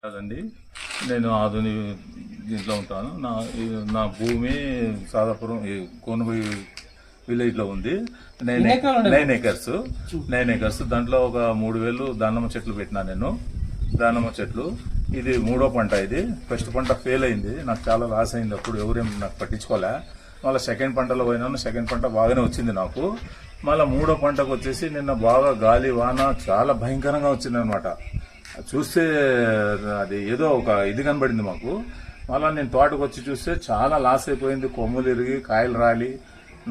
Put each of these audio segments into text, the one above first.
కాదండి, నేను ఆధునిక దీంట్లో ఉంటాను. నా భూమి సాదాపురం కోనబోయి విలేజ్లో ఉంది. 9 ఏకర్స్. దాంట్లో ఒక 3,000 దానిమ్మ చెట్లు పెట్టినా నేను. దానిమ్మ చెట్లు ఇది 3వ పంట. ఇది ఫస్ట్ పంట ఫెయిల్ అయింది, నాకు చాలా లాస్ అయింది. అప్పుడు ఎవరేం నాకు పట్టించుకోలే. మళ్ళీ సెకండ్ పంటలో పోయినాను, సెకండ్ పంట బాగానే వచ్చింది నాకు. మళ్ళీ 3వ పంటకు వచ్చేసి నిన్న బాగా గాలి వాన చాలా భయంకరంగా వచ్చింది అనమాట. చూస్తే అది ఏదో ఒక ఇది కనబడింది మాకు. మళ్ళీ నేను తోటకు వచ్చి చూస్తే చాలా లాస్ అయిపోయింది. కొమ్ములు ఇరిగి కాయలు రాలి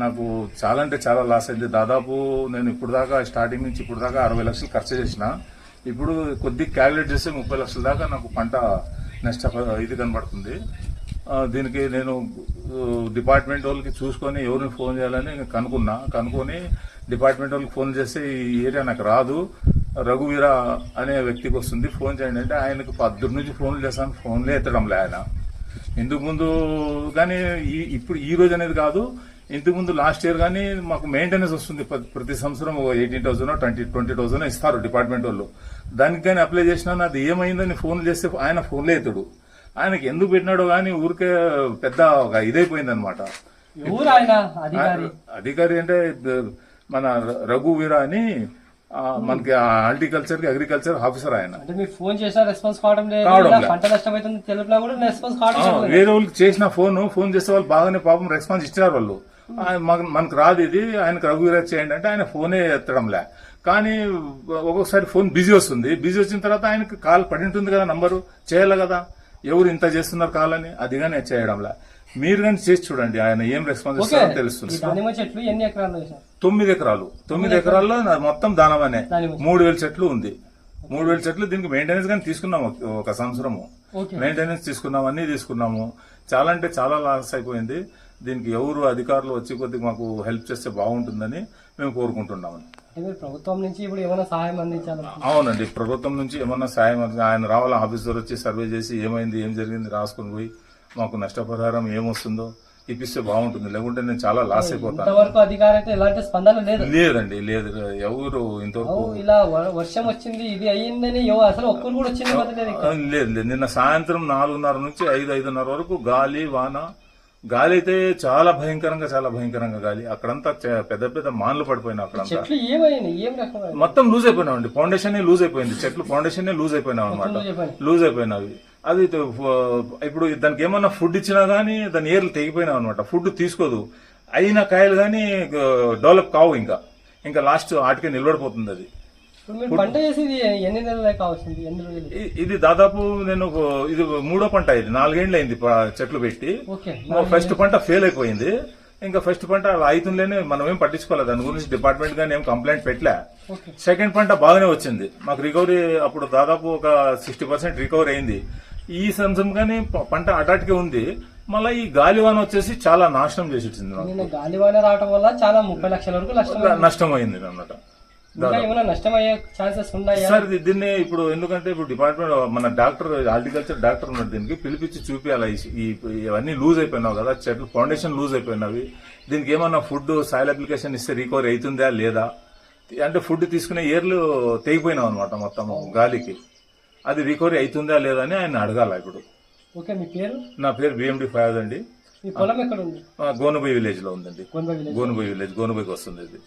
నాకు చాలా అంటే చాలా లాస్ అయింది. దాదాపు నేను ఇప్పుడు దాకా స్టార్టింగ్ నుంచి ఇప్పుడు దాకా 60 లక్షలు ఖర్చు చేసిన. ఇప్పుడు కొద్దిగా క్యాలిక్యులేట్ చేస్తే 30 లక్షల దాకా నాకు పంట నష్ట ఇది కనబడుతుంది. దీనికి నేను డిపార్ట్మెంట్ వాళ్ళకి చూసుకొని ఎవరిని ఫోన్ చేయాలని కనుక్కొని డిపార్ట్మెంట్ వాళ్ళకి ఫోన్ చేస్తే ఈ ఏరియా నాకు రాదు, రఘువీర అనే వ్యక్తికి వస్తుంది, ఫోన్ చేయండి అంటే ఆయనకు 10 నుంచి ఫోన్లు చేస్తాను, ఫోన్లే ఎత్తడంలే ఆయన. ఇంతకు ముందు కానీ ఇప్పుడు ఈ రోజు అనేది కాదు, ఇంతకు ముందు లాస్ట్ ఇయర్ కానీ మాకు మెయింటెనెన్స్ వస్తుంది. ప్రతి సంవత్సరం 18,000 20,000 ఇస్తారు డిపార్ట్మెంట్ వాళ్ళు. దానికి కానీ అప్లై చేసినా అది ఏమైందని ఫోన్ చేస్తే ఆయన ఫోన్లే ఎత్తుడు. ఆయనకి ఎందుకు పెట్టినాడో కానీ ఊరికే పెద్ద ఒక ఇదైపోయింది అనమాట. అధికారి అంటే మన రఘువీర అని మనకి హార్టికల్చర్ అగ్రికల్చర్ ఆఫీసర్ ఆయన. ఫోన్ చేసినా రెస్పాన్స్ కావడం వేరే వాళ్ళకి చేసిన ఫోన్ చేస్తే వాళ్ళు బాగానే పాపం రెస్పాన్స్ ఇచ్చినారు వాళ్ళు. మనకు రాదు ఇది, ఆయనకు రఘువీర చేయండి అంటే ఆయన ఫోనే ఎత్తడంలే. కానీ ఒక్కొక్కసారి ఫోన్ బిజీ వస్తుంది. బిజీ వచ్చిన తర్వాత ఆయనకి కాల్ పడి ఉంటుంది కదా, నంబరు చేయాలి కదా, ఎవరు ఇంత చేస్తున్నారు కాల్ అని, అది కానీ చేయడంలే. మీరు కానీ చేసి చూడండి, ఆయన ఏం రెస్పాన్స్ ఇస్తారో తెలుస్తుంది. 9 ఎకరాలు. 9 ఎకరాల్లో మొత్తం దానమనే 3,000 చెట్లు ఉంది. 3,000 చెట్లు. దీనికి మెయింటెనెన్స్ కానీ తీసుకున్నాము, ఒక సంవత్సరము మెయింటెనెన్స్ తీసుకున్నాము, అన్ని తీసుకున్నాము. చాలా అంటే చాలా లాస్ అయిపోయింది. దీనికి ఎవరు అధికారులు వచ్చి కొద్దిగా మాకు హెల్ప్ చేస్తే బాగుంటుందని మేము కోరుకుంటున్నాము. ప్రభుత్వం నుంచి ఇప్పుడు ఏమైనా సహాయం అందించాలి? అవునండి, ప్రభుత్వం నుంచి ఏమన్నా సాయం, ఆయన రావాలా, ఆఫీసర్ వచ్చి సర్వే చేసి ఏమైంది ఏం జరిగింది రాసుకుని పోయి మాకు నష్టపరిహారం ఏమొస్తుందో ఇప్పిస్తే బాగుంటుంది. లేకుంటే నేను చాలా లాస్ అయిపోతాను. లేదండి, లేదు, ఎవరు ఇంతవరకు ఇలా వర్షం వచ్చింది ఇది అయ్యిందని అసలు ఒక్కరు కూడా వచ్చింది లేదు. నిన్న సాయంత్రం 4:30 నుంచి 5:30 వరకు గాలి వాన. గాలి అయితే చాలా భయంకరంగా గాలి. అక్కడంతా పెద్ద పెద్ద మాన్లు పడిపోయినా, అక్కడంతా మొత్తం లూజ్ అయిపోయినామండి. ఫౌండేషన్ లూజ్ అయిపోయింది, చెట్లు ఫౌండేషన్ లూజ్ అయిపోయినాం అనమాట. లూజ్ అయిపోయినవి. అది ఇప్పుడు దానికి ఏమన్నా ఫుడ్ ఇచ్చినా గానీ దాని ఏర్లు తెగిపోయినావు అనమాట. ఫుడ్ తీసుకోదు, అయిన కాయలు గానీ డెవలప్ కావు. ఇంకా లాస్ట్ ఆటికే నిలబడిపోతుంది అది. ఇది దాదాపు నేను ఇది 3వ పంట. ఇది 4 ఏళ్ళు అయింది చెట్లు పెట్టి. ఫస్ట్ పంట ఫెయిల్ అయిపోయింది. ఇంకా ఫస్ట్ పంట అలా అవుతుందేనే మనం ఏం పట్టించుకోలేదు, దాని గురించి డిపార్ట్మెంట్ గానీ ఏం కంప్లైంట్ పెట్టలే. సెకండ్ పంట బాగానే వచ్చింది మాకు. రికవరీ అప్పుడు దాదాపు ఒక 60% రికవరీ అయింది. ఈ సంవత్సరం కానీ పంట అటాటికే ఉంది. మళ్ళీ ఈ గాలివాన వచ్చేసి చాలా నాశనం చేసి వచ్చింది. గాలివాన రావడం వల్ల చాలా 30 లక్షల వరకు నష్టం అయింది అన్నమాట. సార్ దీన్ని ఇప్పుడు ఎందుకంటే ఇప్పుడు డిపార్ట్మెంట్ మన డాక్టర్ హార్టికల్చర్ డాక్టర్ ఉన్నాడు, దీనికి పిలిపించి చూపించాలి. ఇవన్నీ లూజ్ అయిపోయినావు కదా, చెట్లు ఫౌండేషన్ లూజ్ అయిపోయినవి. దీనికి ఏమన్నా ఫుడ్ సాయిల్ అప్లికేషన్ ఇస్తే రికవరీ అవుతుందా లేదా అంటే, ఫుడ్ తీసుకునే ఏర్లు తెగిపోయినావు అనమాట మొత్తం గాలికి. అది రికవరీ అవుతుందా లేదా అని ఆయన అడగాల ఇప్పుడు. నా పేరు BMD ఫయాజ్ అండి. పొలం ఎక్కడ ఉంది? గోనుబోయి విలేజ్ లో ఉందండి. గోనుబోయి విలేజ్, గోనుబోయికి వస్తుంది ఇది.